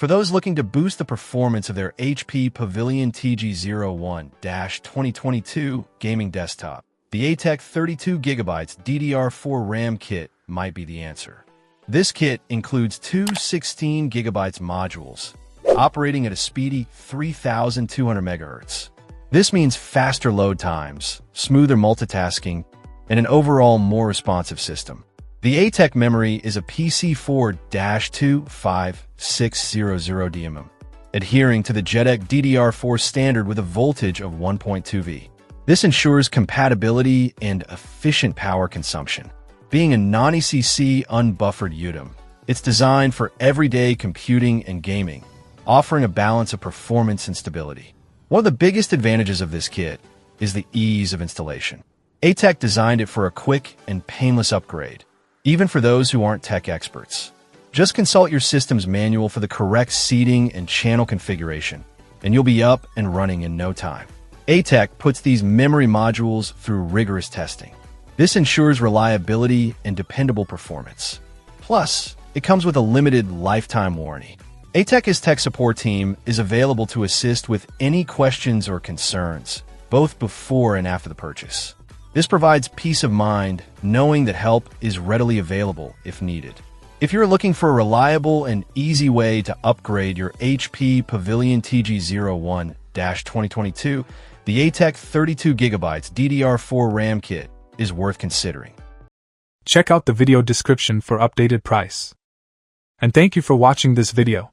For those looking to boost the performance of their HP Pavilion TG01-2022 gaming desktop, the ATEC 32GB DDR4 RAM kit might be the answer. This kit includes two 16GB modules, operating at a speedy 3,200 MHz. This means faster load times, smoother multitasking, and an overall more responsive system. The ATEC memory is a PC4-25600 adhering to the JEDEC DDR4 standard with a voltage of 1.2V. This ensures compatibility and efficient power consumption. Being a non-ECC unbuffered UDIM, it's designed for everyday computing and gaming, offering a balance of performance and stability. One of the biggest advantages of this kit is the ease of installation. ATEC designed it for a quick and painless upgrade, even for those who aren't tech experts. Just consult your system's manual for the correct seating and channel configuration, and you'll be up and running in no time. ATEC puts these memory modules through rigorous testing. This ensures reliability and dependable performance. Plus, it comes with a limited lifetime warranty. ATEC's tech support team is available to assist with any questions or concerns, both before and after the purchase. This provides peace of mind knowing that help is readily available if needed. If you're looking for a reliable and easy way to upgrade your HP Pavilion TG01-2022, the ATEC 32GB DDR4 RAM kit is worth considering. Check out the video description for updated price. And thank you for watching this video.